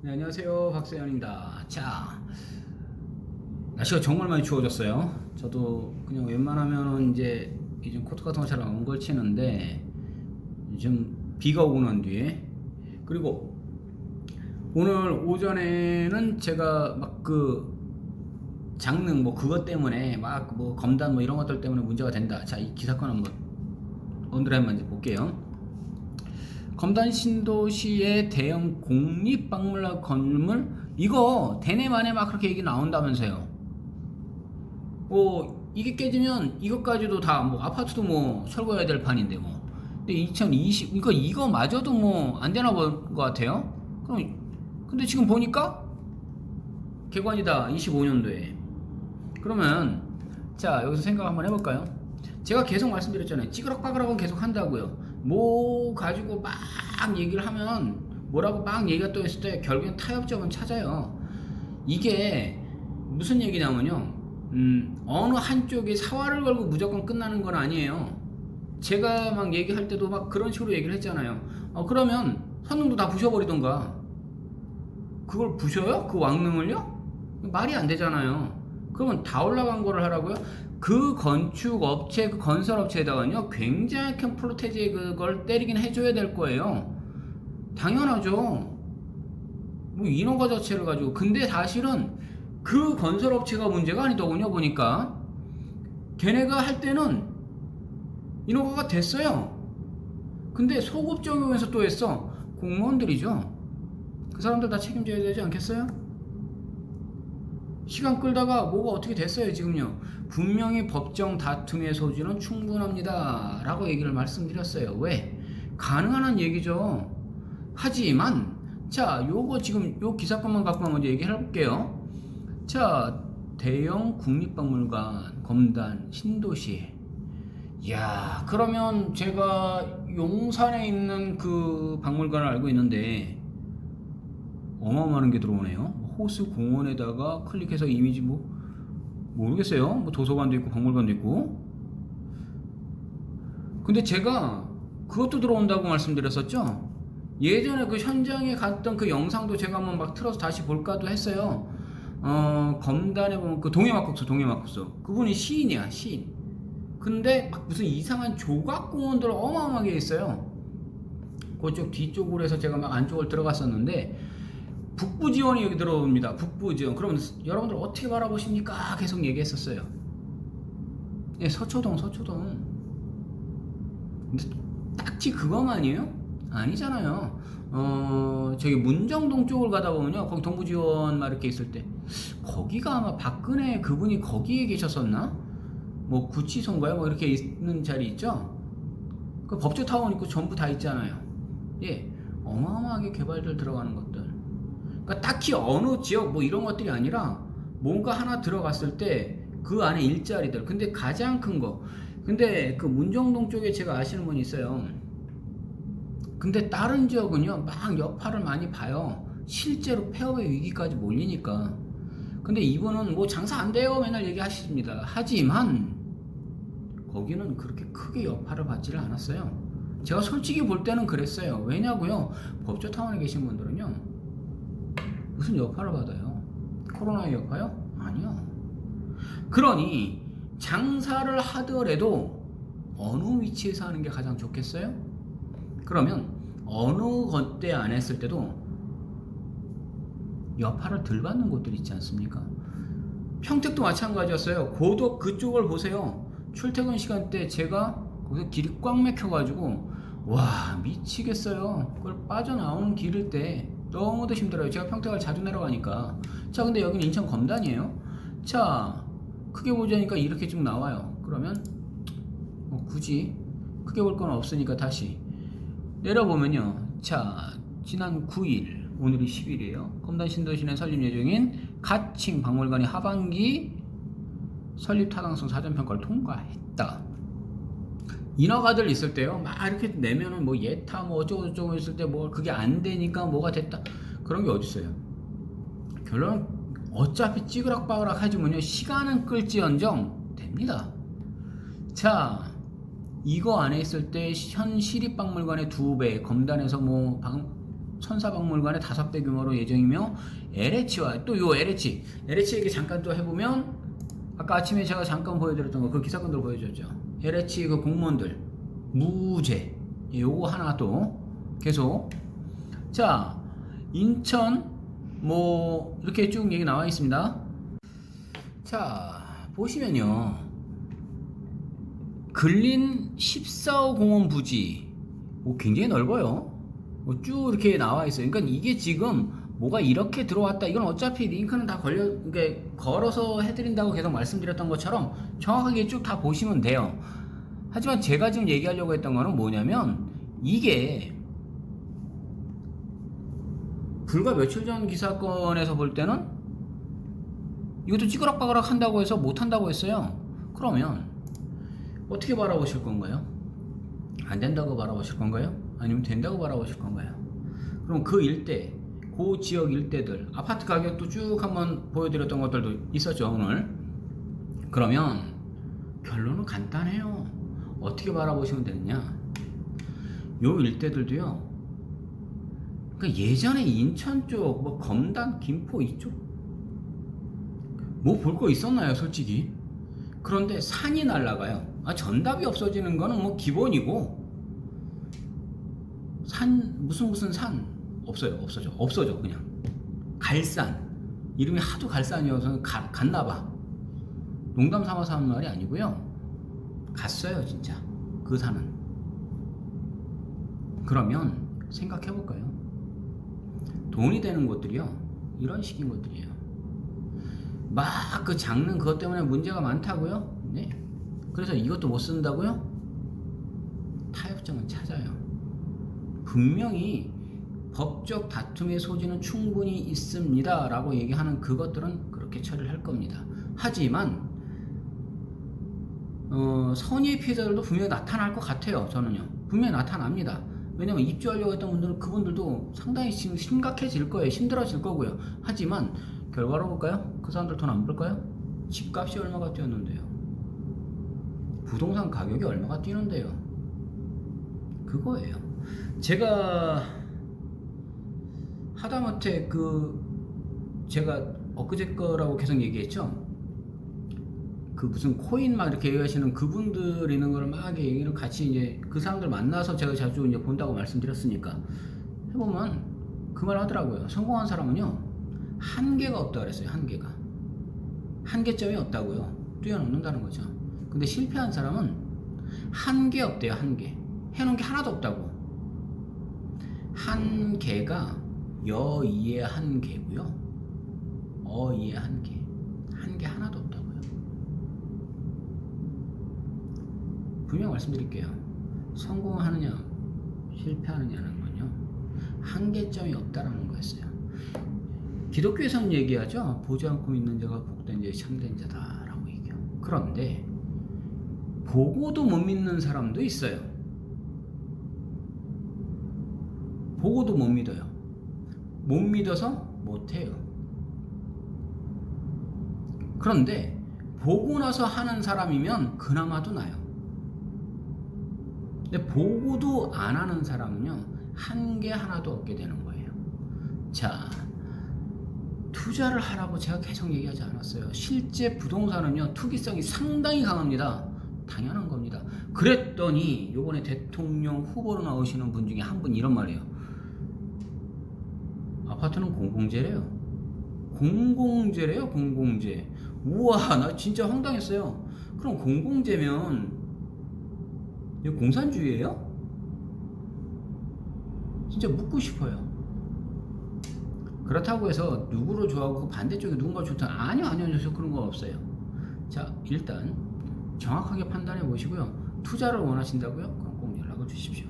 네, 안녕하세요. 박세현입니다. 자, 날씨가 정말 많이 추워졌어요. 저도 그냥 웬만하면 이제 요즘 코트 같은 거 잘 안 걸치는데 요즘 비가 오고 난 뒤에, 그리고 오늘 오전에는 제가 막 그 장릉 뭐 그것 때문에 막 뭐 검단 뭐 이런 것들 때문에 문제가 된다. 자, 이 기사건 한번 언더라인만 이제 볼게요. 검단 신도시의 대형 공립박물관 건물 이거 대내만에 막 그렇게 얘기 나온다면서요. 이게 깨지면 이것까지도 다 뭐 아파트도 뭐 철거해야 될 판인데 뭐. 근데 2020 이거마저도 뭐 안 되나 본 것 같아요. 그럼 근데 지금 보니까 개관이다 25년도에. 그러면 자, 여기서 생각 한번 해볼까요? 제가 계속 말씀드렸잖아요. 찌그럭빠그럭은 계속 한다고요. 뭐 가지고 막 얘기를 하면 뭐라고 막 얘기가 또 했을 때 결국엔 타협점은 찾아요. 이게 무슨 얘기냐면요. 어느 한쪽이 사활을 걸고 무조건 끝나는 건 아니에요. 제가 막 얘기할 때도 막 그런 식으로 얘기를 했잖아요. 그러면 선릉도 다 부셔버리던가. 그걸 부셔요? 그 왕릉을요? 말이 안 되잖아요. 그러면 다 올라간 거를 하라고요? 그 건축 업체, 그 건설 업체에다가요, 굉장히 큰 프로테지 그걸 때리긴 해줘야 될 거예요. 당연하죠. 뭐 인허가 자체를 가지고. 근데 사실은 그 건설 업체가 문제가 아니더군요, 보니까. 걔네가 할 때는 인허가가 됐어요. 근데 소급 적용해서 또 했어. 공무원들이죠. 그 사람들 다 책임져야 되지 않겠어요? 시간 끌다가 뭐가 어떻게 됐어요 지금요. 분명히 법정 다툼의 소지는 충분합니다 라고 얘기를 말씀드렸어요. 왜? 가능한 얘기죠. 하지만 자, 요거 지금 요 기사건만 갖고 먼저 얘기를 해볼게요. 자, 대형 국립박물관 검단 신도시. 야, 그러면 제가 용산에 있는 그 박물관을 알고 있는데 어마어마한 게 들어오네요. 호수 공원에다가 클릭해서 이미지 뭐 모르겠어요. 뭐 도서관도 있고 박물관도 있고. 근데 제가 그것도 들어온다고 말씀드렸었죠. 예전에 그 현장에 갔던 그 영상도 제가 한번 막 틀어서 다시 볼까도 했어요. 검단에 보면 그 동해막국수 그분이 시인이야, 시인. 근데 막 무슨 이상한 조각공원들 어마어마하게 있어요. 그쪽 뒤쪽으로 해서 제가 막 안쪽을 들어갔었는데 북부 지원이 여기 들어옵니다. 북부 지원. 그러면 여러분들 어떻게 바라보십니까? 계속 얘기했었어요. 예, 서초동. 근데 딱히 그거만이에요? 아니잖아요. 저기 문정동 쪽을 가다 보면요. 거기 동부 지원 막 이렇게 있을 때 거기가 아마 박근혜 그분이 거기에 계셨었나? 뭐 구치소인가요? 뭐 이렇게 있는 자리 있죠? 그 법조타운 있고 전부 다 있잖아요. 예, 어마어마하게 개발들 들어가는 것들. 그러니까 딱히 어느 지역 뭐 이런 것들이 아니라 뭔가 하나 들어갔을 때 그 안에 일자리들. 근데 가장 큰 거. 근데 그 문정동 쪽에 제가 아시는 분이 있어요. 근데 다른 지역은요, 막 여파를 많이 봐요. 실제로 폐업의 위기까지 몰리니까. 근데 이분은 뭐 장사 안 돼요 맨날 얘기하십니다. 하지만 거기는 그렇게 크게 여파를 받지를 않았어요. 제가 솔직히 볼 때는 그랬어요. 왜냐고요? 법조타운에 계신 분들은요, 무슨 여파를 받아요? 코로나의 여파요? 아니요. 그러니 장사를 하더라도 어느 위치에서 하는 게 가장 좋겠어요? 그러면 어느 것때 안 했을 때도 여파를 덜 받는 곳들 있지 않습니까? 평택도 마찬가지였어요. 고덕 그쪽을 보세요. 출퇴근 시간대 제가 거기서 길이 꽉 막혀가지고 와 미치겠어요. 그걸 빠져나오는 길일 때 너무도 힘들어요. 제가 평택을 자주 내려가니까. 자, 근데 여기는 인천 검단이에요. 자, 크게 보자니까 이렇게 좀 나와요. 그러면 굳이 크게 볼 건 없으니까 다시 내려보면요. 자, 지난 9일 오늘이 10일이에요. 검단 신도시내 설립 예정인 가칭 박물관이 하반기 설립 타당성 사전평가를 통과했다. 인허가들 있을 때요, 막 이렇게 내면은 뭐 예타 뭐 어쩌고저쩌고 있을 때 뭐 그게 안 되니까 뭐가 됐다, 그런 게 어딨어요. 결론은 어차피 찌그락빠그락 하지만요, 시간은 끌지언정 됩니다. 자, 이거 안에 있을 때 현 시립박물관의 2배, 검단에서 뭐 천사박물관의 5배 규모로 예정이며 LH와 또 요 LH 얘기 잠깐 또 해보면 아까 아침에 제가 잠깐 보여드렸던 거 그 기사건들 보여줬죠. LH 그 공무원들 무죄 요거 하나 또 계속 자 인천 뭐 이렇게 쭉 얘기 나와 있습니다. 자 보시면요 근린 14호 공원 부지 굉장히 넓어요. 쭉 이렇게 나와 있어요. 그러니까 이게 지금 뭐가 이렇게 들어왔다. 이건 어차피 링크는 다 그러니까 걸어서 해드린다고 계속 말씀드렸던 것처럼 정확하게 쭉 다 보시면 돼요. 하지만 제가 지금 얘기하려고 했던 거는 뭐냐면 이게 불과 며칠 전 기사건에서 볼 때는 이것도 찌그락빠그락 한다고 해서 못한다고 했어요. 그러면 어떻게 바라보실 건가요? 안 된다고 바라보실 건가요? 아니면 된다고 바라보실 건가요? 그럼 그 일대, 그 지역 일대들, 아파트 가격도 쭉 한번 보여드렸던 것들도 있었죠, 오늘. 그러면 결론은 간단해요. 어떻게 바라보시면 되느냐? 요 일대들도요. 그러니까 예전에 인천 쪽, 뭐 검단, 김포 이쪽 뭐 볼 거 있었나요, 솔직히? 그런데 산이 날아가요. 전답이 없어지는 거는 뭐 기본이고 산 무슨 산 없어져 그냥 갈산 이름이 하도 갈산이어서 갔나봐. 농담 삼아서 하는 말이 아니고요. 갔어요 진짜 그 산은. 그러면 생각해 볼까요? 돈이 되는 곳들이요 이런 식인 것들이에요. 막 그 장르 그것 때문에 문제가 많다고요? 네. 그래서 이것도 못 쓴다고요? 타협점은 찾아요. 분명히 법적 다툼의 소지는 충분히 있습니다 라고 얘기하는 그것들은 그렇게 처리를 할 겁니다. 하지만 선의의 피해자들도 분명히 나타날 것 같아요. 저는요 분명히 나타납니다. 왜냐면 입주하려고 했던 분들은 그분들도 상당히 지금 심각해질 거예요. 힘들어질 거고요. 하지만 결과로 볼까요? 그 사람들 돈 안 벌까요? 집값이 얼마가 뛰었는데요. 부동산 가격이 얼마가 뛰는데요. 그거예요. 제가 하다못해 제가 엊그제 거라고 계속 얘기했죠. 그 무슨 코인 막 이렇게 얘기하시는 그분들 있는 거를 막 얘기를 같이 이제 그 사람들 만나서 제가 자주 이제 본다고 말씀드렸으니까 해보면 그 말 하더라고요. 성공한 사람은요 한계가 없다 그랬어요. 한계점이 없다고요. 뛰어넘는다는 거죠. 근데 실패한 사람은 한계 없대요. 한계 해놓은 게 하나도 없다고. 한계가 여이의 한계고요 어이의 한계 하나도 없다고요. 분명 말씀드릴게요. 성공하느냐 실패하느냐는 건요 한계점이 없다라는 거였어요. 기독교에서는 얘기하죠. 보지 않고 믿는 자가 복된 자의 참된 자다라고 얘기해요. 그런데 보고도 못 믿는 사람도 있어요. 보고도 못 믿어요. 못 믿어서 못해요. 그런데 보고 나서 하는 사람이면 그나마도 나요. 근데 보고도 안 하는 사람은요 한계 하나도 없게 되는 거예요. 자, 투자를 하라고 제가 계속 얘기하지 않았어요. 실제 부동산은요 투기성이 상당히 강합니다. 당연한 겁니다. 그랬더니 요번에 대통령 후보로 나오시는 분 중에 한 분 이런 말이에요. 아파트는 공공재래요. 공공재. 우와, 나 진짜 황당했어요. 그럼 공공재면 이거 공산주의예요? 진짜 묻고 싶어요. 그렇다고 해서 누구를 좋아하고 그 반대쪽에 누군가 좋다. 아니요. 저 그런 거 없어요. 자, 일단 정확하게 판단해 보시고요. 투자를 원하신다고요? 그럼 꼭 연락을 주십시오.